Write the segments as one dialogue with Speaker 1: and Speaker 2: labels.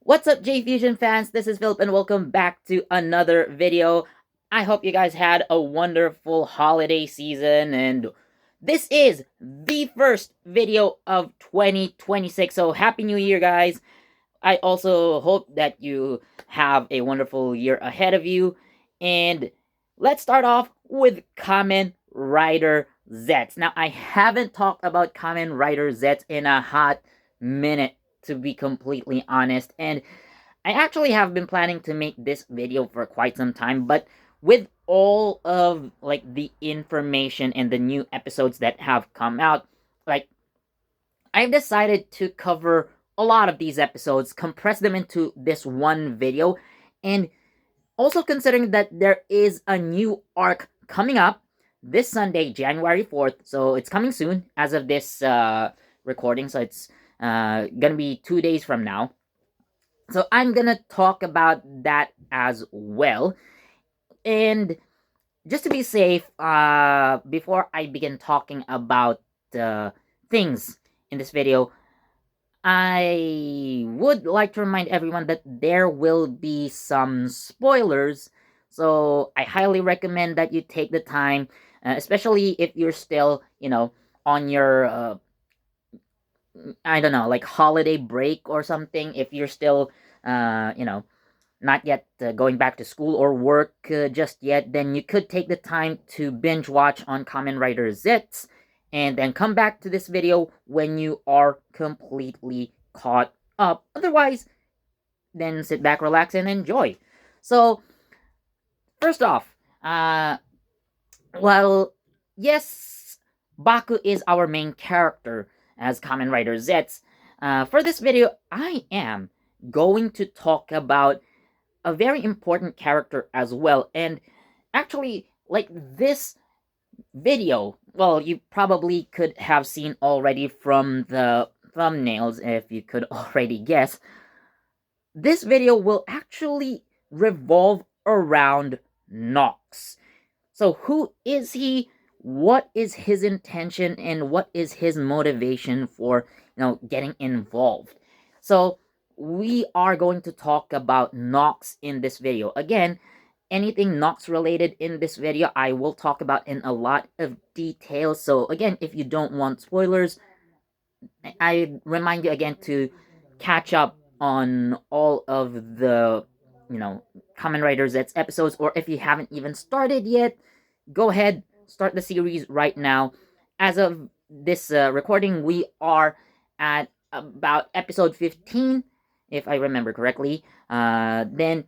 Speaker 1: What's up, JEFusion fans? This is Philip, and welcome back to another video. I hope you guys had a wonderful holiday season, and this is the first video of 2026, so Happy New Year, guys. I also hope that you have a wonderful year ahead of you, and let's start off with Kamen Rider Zeztz. Now, I haven't talked about Kamen Rider Zeztz in a hot minute, to be completely honest, and I actually have been planning to make this video for quite some time, but with all of the information and the new episodes that have come out, like I've decided to cover a lot of these episodes, compress them into this one video, and also considering that there is a new arc coming up this Sunday, January 4th, so it's coming soon as of this recording, so it's gonna be 2 days from now. So I'm gonna talk about that as well. And just to be safe, before I begin talking about things in this video, I would like to remind everyone that there will be some spoilers. So I highly recommend that you take the time, especially if you're still, on your I don't know, like holiday break or something. If you're still, not yet going back to school or work just yet, then you could take the time to binge watch on Kamen Rider Zeztz, and then come back to this video when you are completely caught up. Otherwise, then sit back, relax, and enjoy. So, first off, well, yes, Baku is our main character as Kamen Rider Zeztz. For this video, I am going to talk about a very important character as well. And actually, like this video, well, you probably could have seen already from the thumbnails if you could already guess. This video will actually revolve around Nox. So who is he? What is his intention, and what is his motivation for, getting involved? So we are going to talk about Nox in this video. Again, anything Nox related in this video, I will talk about in a lot of detail. So again, if you don't want spoilers, I remind you again to catch up on all of the, Kamen Rider Zeztz episodes, or if you haven't even started yet, go ahead, start the series right now. As of this recording, we are at about episode 15, if I remember correctly. Then,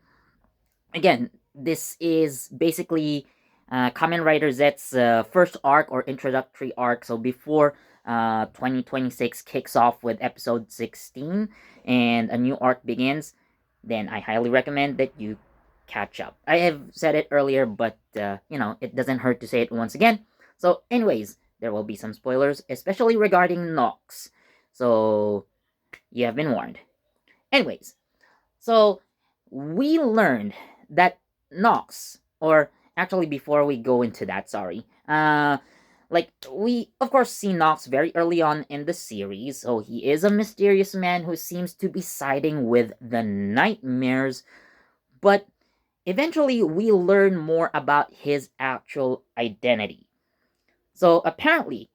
Speaker 1: again, this is basically Kamen Rider Zetz's first arc or introductory arc. So before 2026 kicks off with episode 16 and a new arc begins, then I highly recommend that you catch up. I have said it earlier, but it doesn't hurt to say it once again. So, anyways, there will be some spoilers, especially regarding Nox. So, you have been warned. Anyways, so we learned that Nox, or actually before we go into that, sorry, we of course see Nox very early on in the series, so he is a mysterious man who seems to be siding with the Nightmares, but eventually we learn more about his actual identity. So apparently,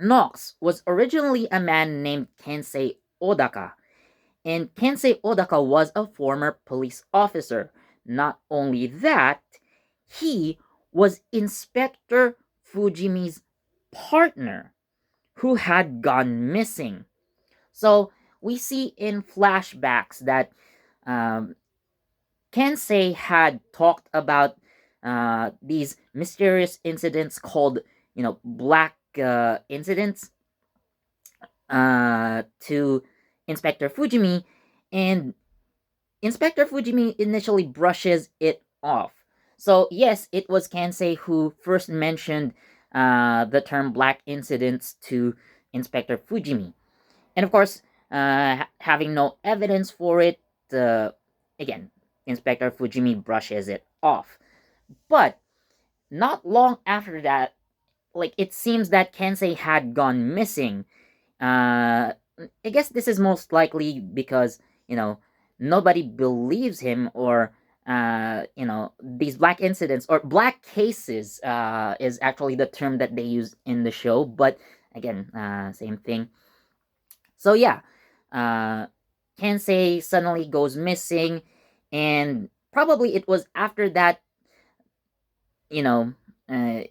Speaker 1: Nox was originally a man named Kensei Odaka, and Kensei Odaka was a former police officer. Not only that, he was Inspector Fujimi's partner who had gone missing. So we see in flashbacks that Kensei had talked about these mysterious incidents called, black incidents to Inspector Fujimi, and Inspector Fujimi initially brushes it off. So yes, it was Kensei who first mentioned the term black incidents to Inspector Fujimi. And of course, having no evidence for it, again, Inspector Fujimi brushes it off. But not long after that, it seems that Kensei had gone missing. I guess this is most likely because, nobody believes him, or these black incidents or black cases is actually the term that they use in the show, but again, same thing. So yeah, uh, Kensei suddenly goes missing, and probably it was after that, you know, uh,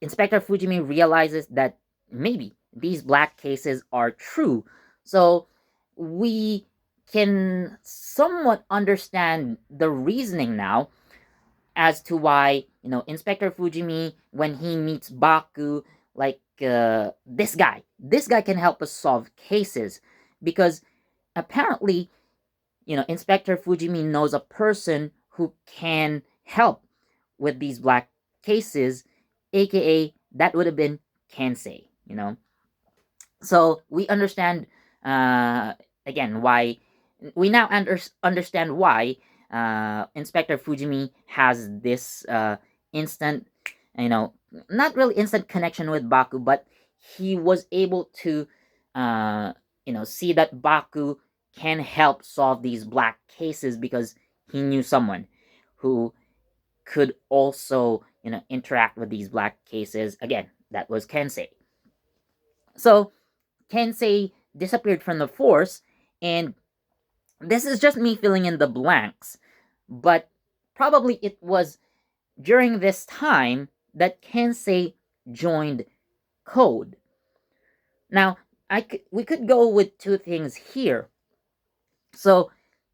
Speaker 1: Inspector Fujimi realizes that maybe these black cases are true. So we can somewhat understand the reasoning now as to why, Inspector Fujimi, when he meets Baku, like, this guy can help us solve cases, because apparently, Inspector Fujimi knows a person who can help with these black cases, aka that would have been Kensei, So we understand, uh, again, why we now understand why Inspector Fujimi has this instant, you know, not really instant connection with Baku, but he was able to, see that Baku can help solve these black cases because he knew someone who could also, interact with these black cases. Again, that was Kensei. So Kensei disappeared from the force, and this is just me filling in the blanks, but probably it was during this time that Kensei joined Code. Now, we could go with two things here. So,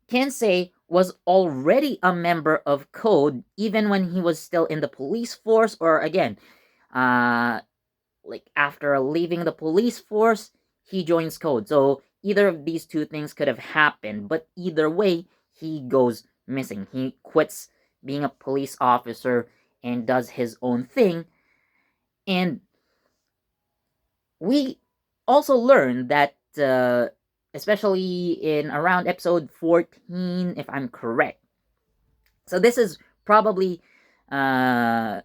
Speaker 1: Kensei was already a member of Code even when he was still in the police force, or again, uh, like after leaving the police force, he joins Code. So either of these two things could have happened, but either way, he goes missing. He quits being a police officer and does his own thing. And we also learn that, especially in around episode 14, if I'm correct. So this is probably, I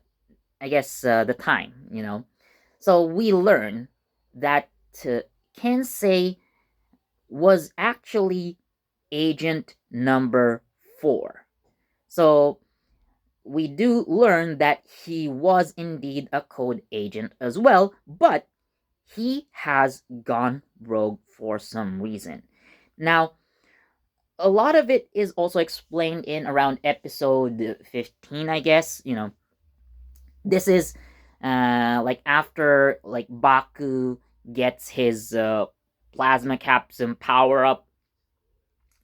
Speaker 1: guess, the time, So we learn that Kensei was actually agent number 4. So we do learn that he was indeed a code agent as well, but he has gone rogue for some reason. Now, a lot of it is also explained in around episode 15, I guess. This is like after like Baku gets his plasma capsule power up.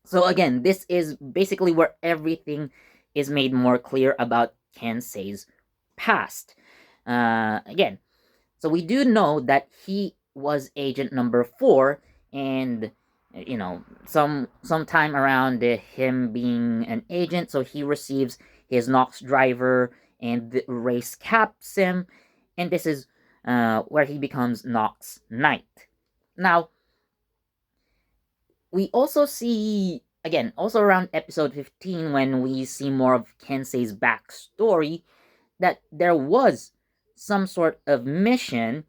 Speaker 1: So again, this is basically where everything is made more clear about Kensei's past. Again, so we do know that he was agent number 4, and sometime around him being an agent, so he receives his Nox driver and the race caps him, and this is where he becomes Nox Knight. Now, we also see, again, also around episode 15, when we see more of Kensei's backstory, that there was some sort of mission,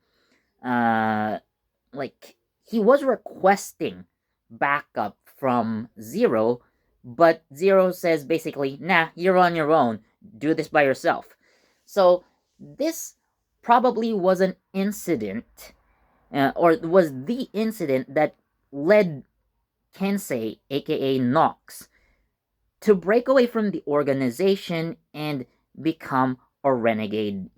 Speaker 1: like he was requesting backup from Zero, but Zero says basically, nah, you're on your own, do this by yourself. So this probably was an incident, or was the incident that led Kensei, aka Nox, to break away from the organization and become a renegade,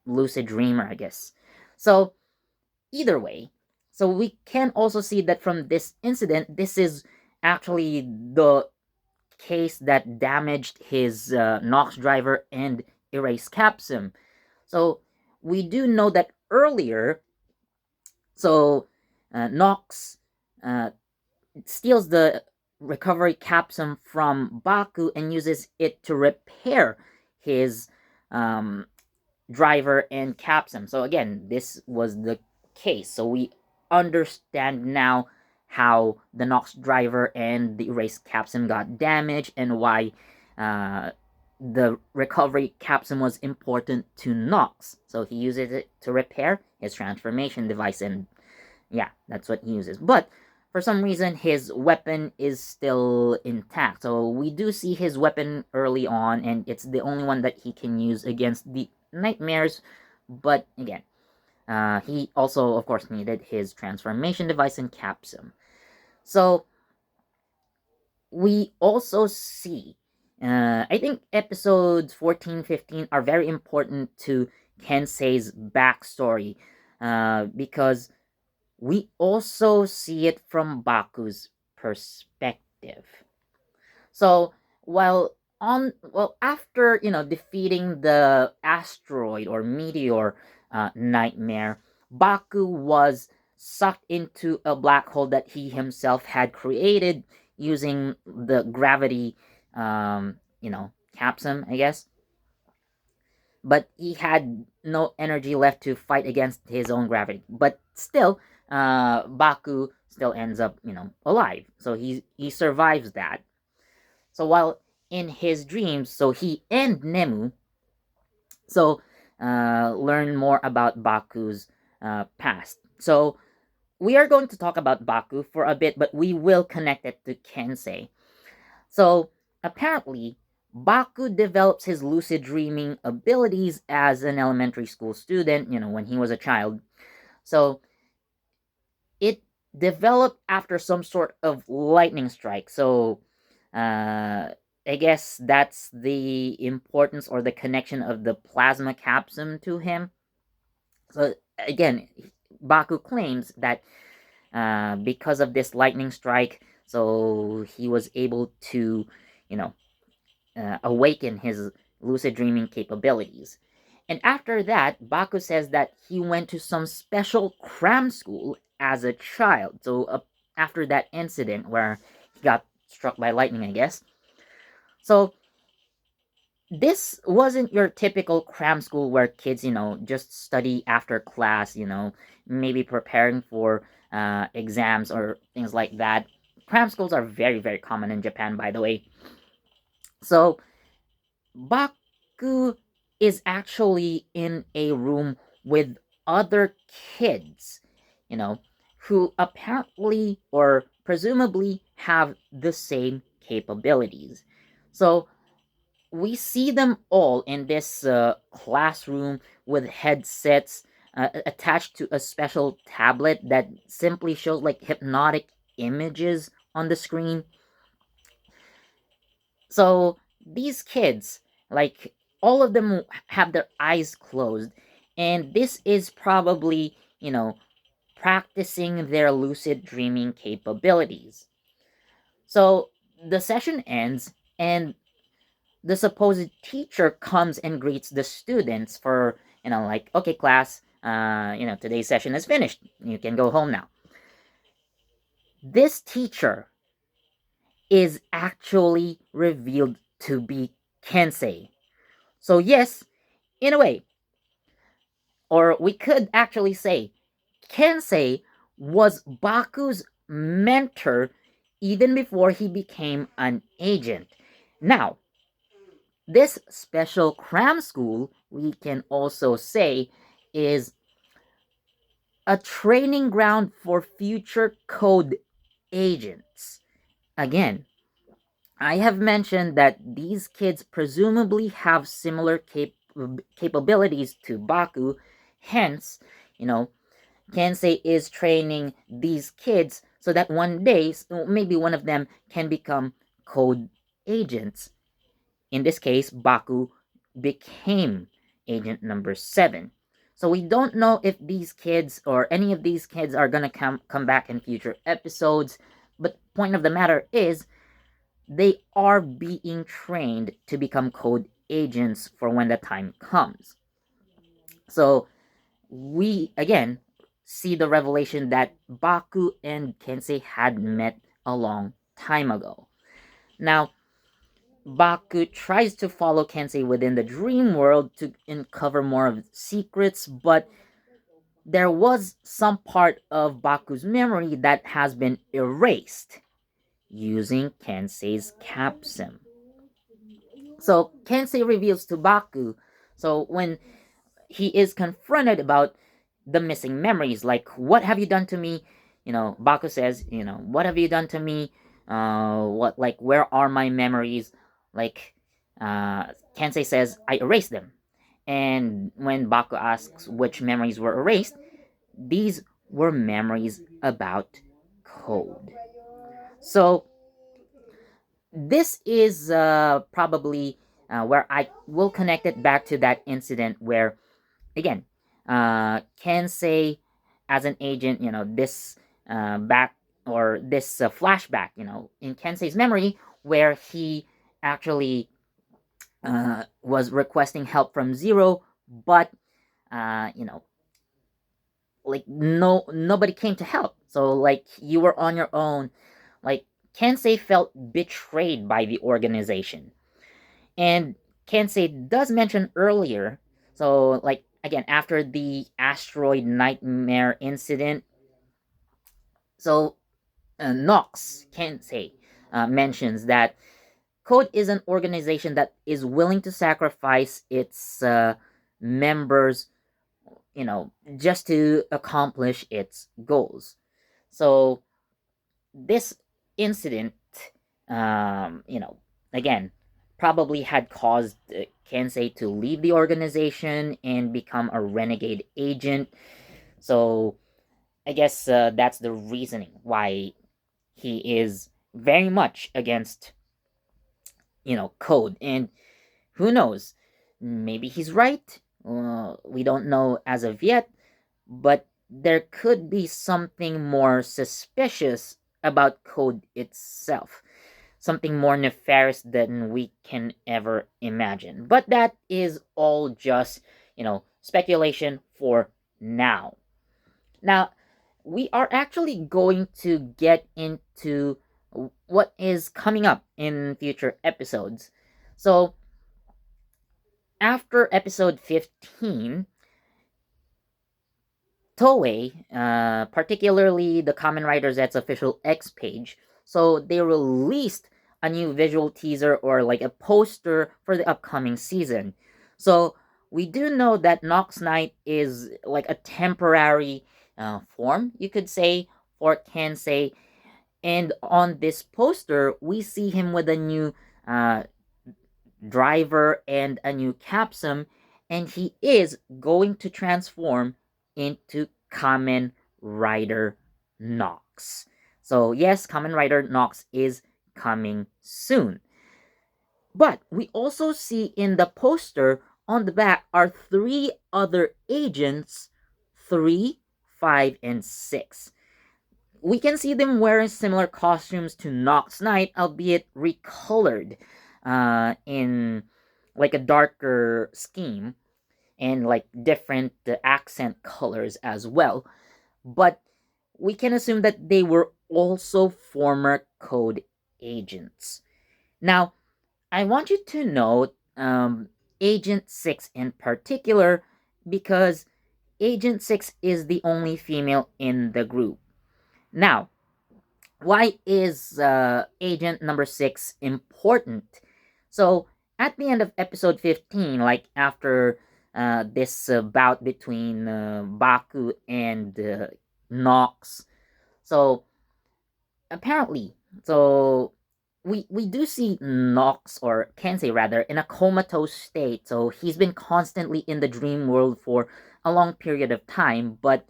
Speaker 1: lucid dreamer, I guess. So, either way, so we can also see that from this incident, this is actually the case that damaged his Nox driver and erased Capsum. So, we do know that earlier, so Nox steals the recovery capsule from Baku and uses it to repair his driver and capsule. So again, this was the case. So we understand now how the Nox driver and the erased capsule got damaged, and why the recovery capsule was important to Nox. So he uses it to repair his transformation device, and yeah, that's what he uses. But for some reason his weapon is still intact. So we do see his weapon early on, and it's the only one that he can use against the nightmares. But again, he also, of course, needed his transformation device and capsum. So we also see, I think episodes 14, 15 are very important to Kensei's backstory, because we also see it from Baku's perspective. So after defeating the asteroid or meteor nightmare, Baku was sucked into a black hole that he himself had created using the gravity, capsum, I guess. But he had no energy left to fight against his own gravity. But still, Baku still ends up, alive. So he survives that. So while in his dreams, so he and Nemu learn more about Baku's past. So we are going to talk about Baku for a bit, but we will connect it to Kensei. So apparently, Baku develops his lucid dreaming abilities as an elementary school student, when he was a child. So it developed after some sort of lightning strike. So I guess that's the importance or the connection of the plasma capsule to him. So again, Baku claims that because of this lightning strike, so he was able to, awaken his lucid dreaming capabilities. And after that, Baku says that he went to some special cram school as a child. So after that incident where he got struck by lightning, I guess. So this wasn't your typical cram school where kids, just study after class, maybe preparing for exams or things like that. Cram schools are very, very common in Japan, by the way. So Baku is actually in a room with other kids, who apparently or presumably have the same capabilities. So we see them all in this classroom with headsets attached to a special tablet that simply shows like hypnotic images on the screen. So these kids, like all of them have their eyes closed, and this is probably, practicing their lucid dreaming capabilities. So the session ends, and the supposed teacher comes and greets the students for, like, okay, class, today's session is finished. You can go home now. This teacher is actually revealed to be Kensei. So, yes, in a way, or we could actually say, Kensei was Baku's mentor even before he became an agent. Now, this special cram school, we can also say, is a training ground for future code agents. Again, I have mentioned that these kids presumably have similar capabilities to Baku, hence, Kensei is training these kids so that one day, maybe one of them can become code agents. In this case, Baku became agent number 7. So we don't know if these kids or any of these kids are gonna come back in future episodes, but point of the matter is they are being trained to become code agents for when the time comes. So we again see the revelation that Baku and Kensei had met a long time ago. Now, Baku tries to follow Kensei within the dream world to uncover more of secrets, but there was some part of Baku's memory that has been erased using Kensei's capsule. So Kensei reveals to Baku, so when he is confronted about the missing memories, like, what have you done to me? Baku says, what have you done to me? Where are my memories? Like, Kensei says, I erased them. And when Baku asks which memories were erased, these were memories about code. So, this is probably where I will connect it back to that incident where, again, Kensei as an agent, this back or this flashback, in Kensei's memory, where he actually was requesting help from Zero, but uh, you know, nobody came to help. So like you were on your own. Like Kensei felt betrayed by the organization. And Kensei does mention earlier, so like again after the asteroid nightmare incident, so Nox Kensei mentions that Code is an organization that is willing to sacrifice its members, just to accomplish its goals. So this incident, again, probably had caused Kensei to leave the organization and become a renegade agent. So I guess that's the reasoning why he is very much against, Code. And who knows? Maybe he's right. We don't know as of yet, but there could be something more suspicious about Code itself. Something more nefarious than we can ever imagine. But that is all just, speculation for now. Now, we are actually going to get into what is coming up in future episodes. So, after episode 15, Toei, particularly the Kamen Rider Zeztz official X page, so they released a new visual teaser or like a poster for the upcoming season. So we do know that Nox Knight is like a temporary form, you could say, for Kensei. And on this poster, we see him with a new uh, driver and a new capsum, and he is going to transform into Kamen Rider Nox. So yes, Kamen Rider Nox is coming soon. But we also see in the poster on the back are three other agents, 3, 5, and 6. We can see them wearing similar costumes to Nox Knight, albeit recolored in like a darker scheme and like different accent colors as well. But we can assume that they were also former Code agents. Now, I want you to note Agent 6 in particular because Agent 6 is the only female in the group. Now, why is agent number 6 important? So, at the end of episode 15, like after this bout between Baku and Nox, so apparently, so we do see Nox, or Kensei rather, in a comatose state. So he's been constantly in the dream world for a long period of time, but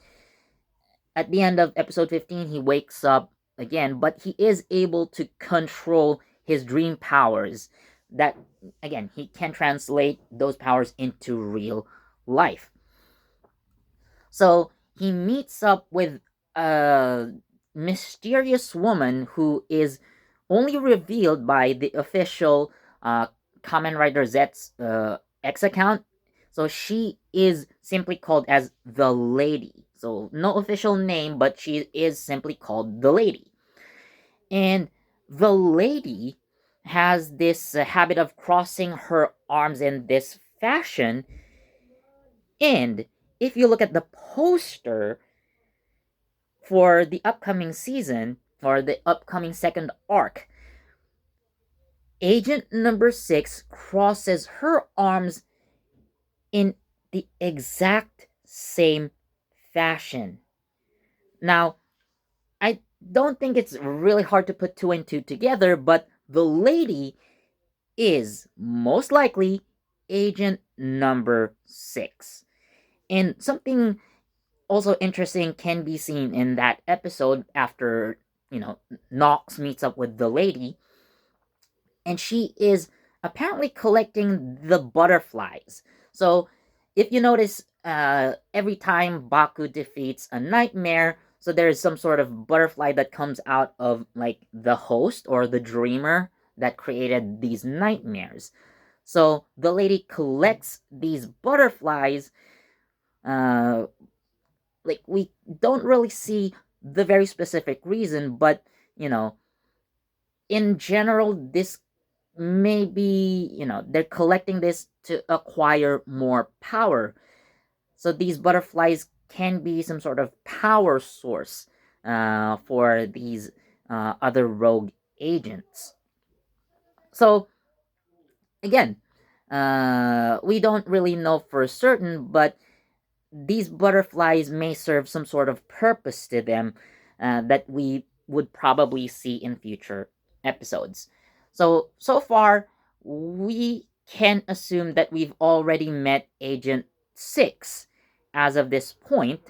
Speaker 1: at the end of episode 15, he wakes up again, but he is able to control his dream powers. That, again, he can translate those powers into real life. So he meets up with a mysterious woman who is only revealed by the official Kamen Rider Zeztz X account. So she is simply called as the Lady. So no official name, but she is simply called the Lady. And the Lady has this habit of crossing her arms in this fashion. And if you look at the poster for the upcoming season, or the upcoming second arc, Agent number 6 crosses her arms in the exact same fashion. Now, don't think it's really hard to put two and two together, but the lady is most likely agent number 6. And something also interesting can be seen in that episode after, Nox meets up with the lady, and she is apparently collecting the butterflies. So, if you notice, every time Baku defeats a nightmare, so there's some sort of butterfly that comes out of like the host or the dreamer that created these nightmares. So the lady collects these butterflies. Uh, like we don't really see the very specific reason, but you know, in general, this maybe they're collecting this to acquire more power. So these butterflies can be some sort of power source for these other rogue agents. So again, we don't really know for certain, but these butterflies may serve some sort of purpose to them that we would probably see in future episodes. So far, we can assume that we've already met Agent 6 as of this point,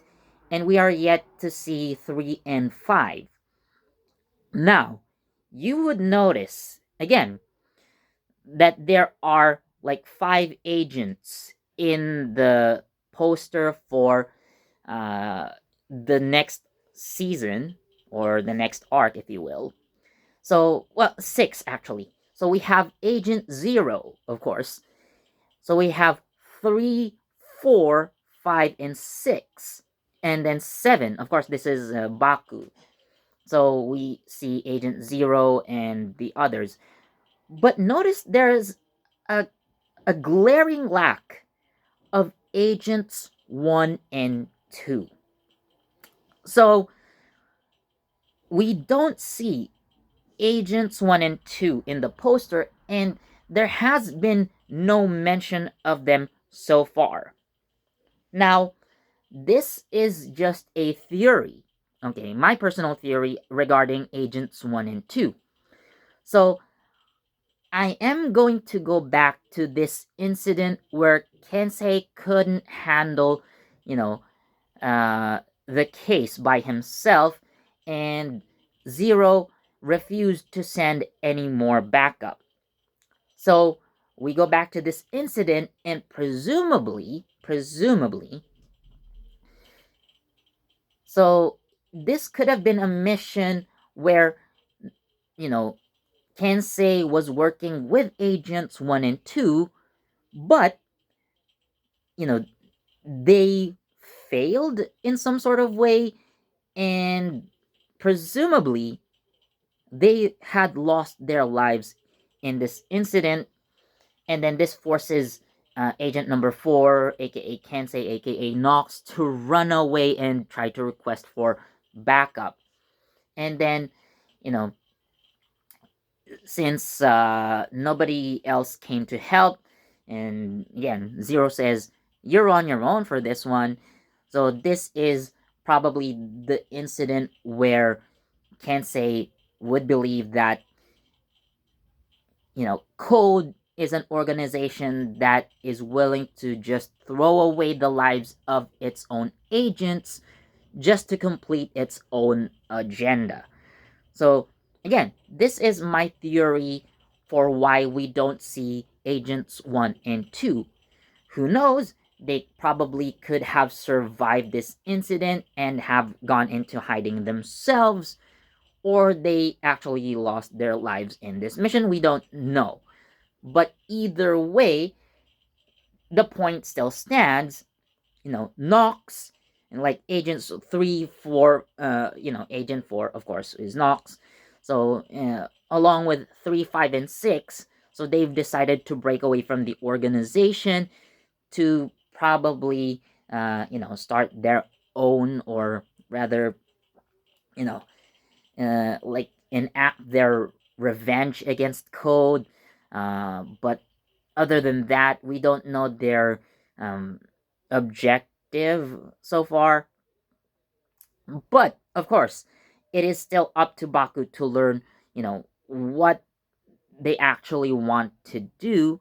Speaker 1: and we are yet to see 3 and 5. Now, you would notice, again, that there are like 5 agents in the poster for uh, the next season or the next arc, if you will. So, well, 6 actually. So we have Agent Zero, of course. So we have 3, 4, 5, and 6. And then 7, of course, this is Baku. So we see Agent Zero and the others. But notice there's a, a glaring lack of Agents 1 and 2. So we don't see Agents 1 and 2 in the poster, and there has been no mention of them so far. Now, this is just a theory, okay, my personal theory regarding Agents 1 and 2. So, I am going to go back to this incident where Kensei couldn't handle, you know, the case by himself, and Zero refused to send any more backup. So we go back to this incident, and presumably, so this could have been a mission where, you know, Kensei was working with Agents 1 and 2, but, you know, they failed in some sort of way, and presumably they had lost their lives in this incident, and then this forces agent number 4, aka Kensei, aka Nox, to run away and try to request for backup. And then, you know, since nobody else came to help, and again, Zero says, "You're on your own for this one." So this is probably the incident where Kensei would believe that, Code is an organization that is willing to just throw away the lives of its own agents just to complete its own agenda. So, again, this is my theory for why we don't see Agents 1 and 2. Who knows? They probably could have survived this incident and have gone into hiding themselves, or they actually lost their lives in this mission. We don't know. But either way, the point still stands. Nox and like agents 3, 4, agent 4, of course, is Nox. So, along with 3, 5, and 6, so they've decided to break away from the organization to probably, start their own, or rather, you know, like enact their revenge against Code. But other than that, we don't know their objective so far. But of course, it is still up to Baku to learn, what they actually want to do,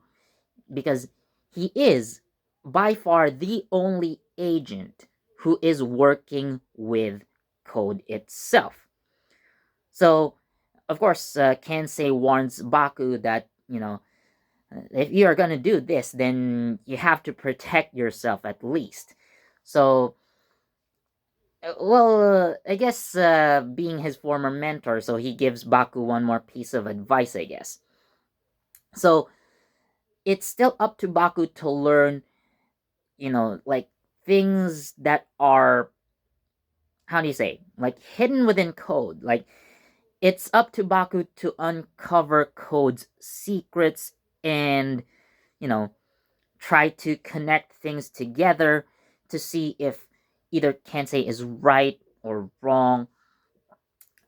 Speaker 1: because he is by far the only agent who is working with code itself. So, of course, Kensei warns Baku that, if you are going to do this, then you have to protect yourself at least. So, I guess being his former mentor, so he gives Baku one more piece of advice, I guess. So, it's still up to Baku to learn, like things that are, how do you say, like hidden within code. Like, it's up to Baku to uncover code's secrets and, you know, try to connect things together to see if either Kensei is right or wrong.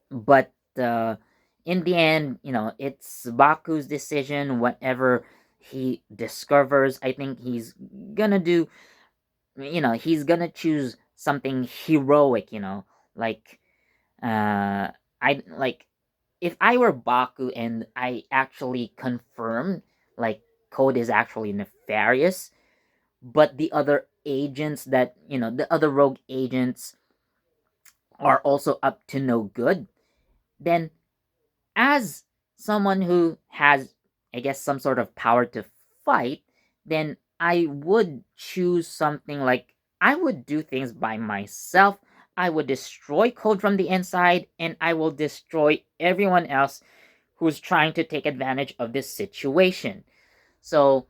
Speaker 1: But in the end, it's Baku's decision. Whatever he discovers, I think he's gonna do. He's gonna choose something heroic. Like I like if I were Baku and I actually confirmed like Code is actually nefarious, but the other agents that the other rogue agents are also up to no good, then as someone who has, I guess, some sort of power to fight, then I would choose something like I would do things by myself. I would destroy Code from the inside, and I will destroy everyone else who's trying to take advantage of this situation. So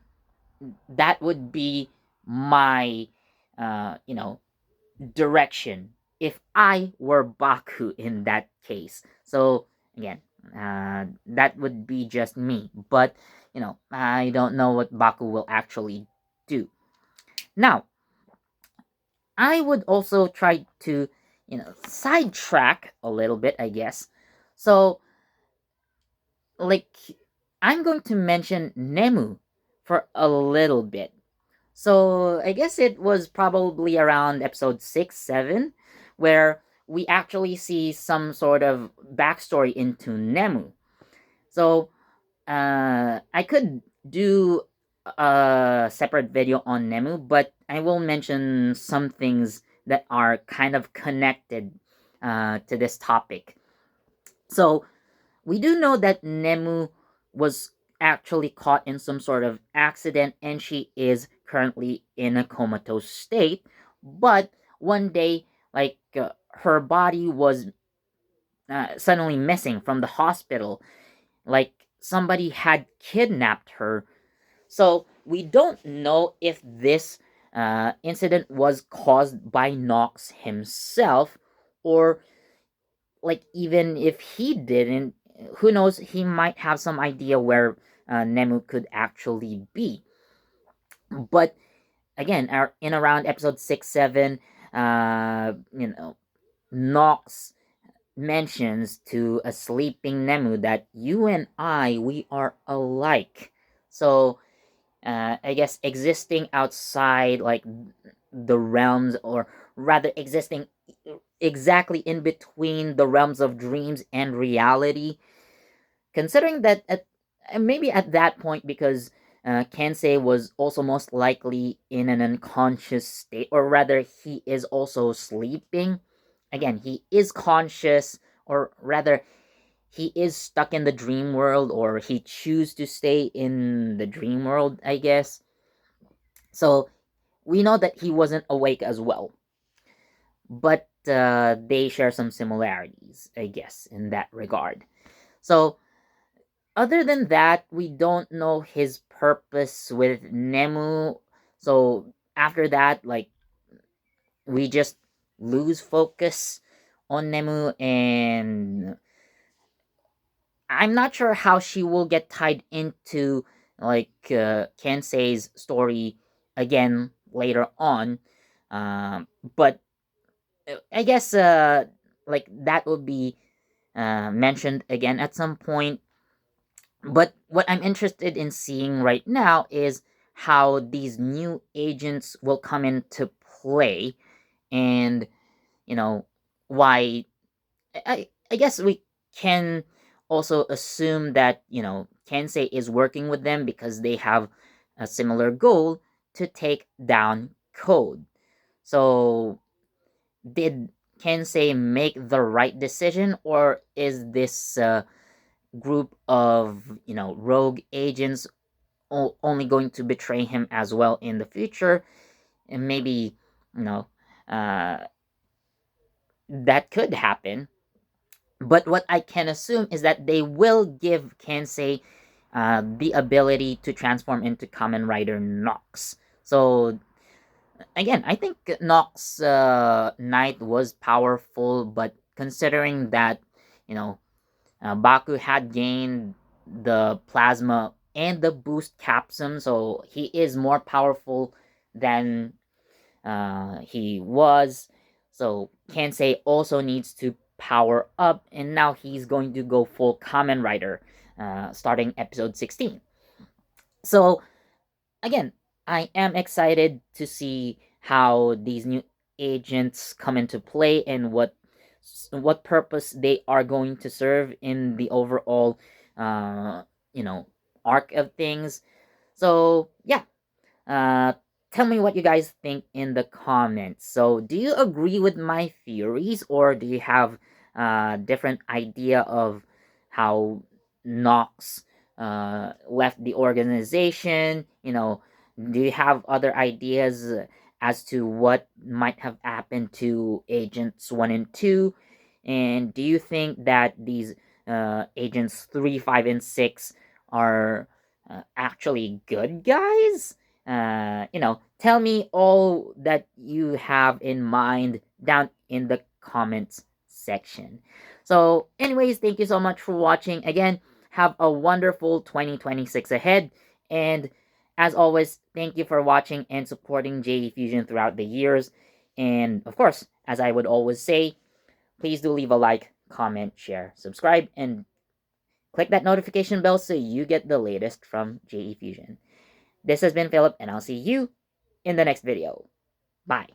Speaker 1: that would be my, direction if I were Baku in that case. So again, that would be just me. But I don't know what Baku will actually do. Now, I would also try to sidetrack a little bit, I guess. So like I'm going to mention Nemu for a little bit. So I guess it was probably around episode 6, 7, where we actually see some sort of backstory into Nemu. So I could do a separate video on Nemu, but I will mention some things that are kind of connected to this topic. So we do know that Nemu was actually caught in some sort of accident and she is currently in a comatose state. But one day, her body was suddenly missing from the hospital. Like somebody had kidnapped her. So we don't know if this incident was caused by Knox himself, or like even if he didn't, who knows, he might have some idea where Nemu could actually be. But again, in around episode 6, 7, Nox mentions to a sleeping Nemu that you and we are alike. So I guess existing outside like the realms, or rather existing exactly in between the realms of dreams and reality, considering that maybe at that point, because Kensei was also most likely in an unconscious state, or rather he is also sleeping. Again, he is conscious, or rather he is stuck in the dream world, or he choose to stay in the dream world, I guess. So we know that he wasn't awake as well, but they share some similarities, I guess, in that regard. So other than that, we don't know his purpose with Nemu. So after that, like we just lose focus on Nemu, and I'm not sure how she will get tied into like Kensei's story again later on. But I guess like that will be mentioned again at some point. But what I'm interested in seeing right now is how these new agents will come into play, and why. I guess we can also assume that, Kensei is working with them because they have a similar goal to take down Code. So, did Kensei make the right decision, or is this group of, rogue agents only going to betray him as well in the future? And maybe, you know, uh, that could happen. But what I can assume is that they will give Kensei the ability to transform into Kamen Rider Nox. So again, I think Nox Knight was powerful, but considering that, you know, Baku had gained the plasma and the boost capsum, so he is more powerful than he was. So Kensei also needs to power up, and now he's going to go full Kamen Rider, starting episode 16. So again, I am excited to see how these new agents come into play and what purpose they are going to serve in the overall, uh, you know, arc of things. So yeah, uh, tell me what you guys think in the comments. So, do you agree with my theories, or do you have a different idea of how Nox left the organization? Do you have other ideas as to what might have happened to Agents 1 and 2? And do you think that these Agents 3, 5, and 6 are actually good guys? Tell me all that you have in mind down in the comments section. So, anyways, thank you so much for watching. Again, have a wonderful 2026 ahead. And as always, thank you for watching and supporting JEFusion throughout the years. And of course, as I would always say, please do leave a like, comment, share, subscribe, and click that notification bell so you get the latest from JEFusion. This has been Philip, and I'll see you in the next video. Bye.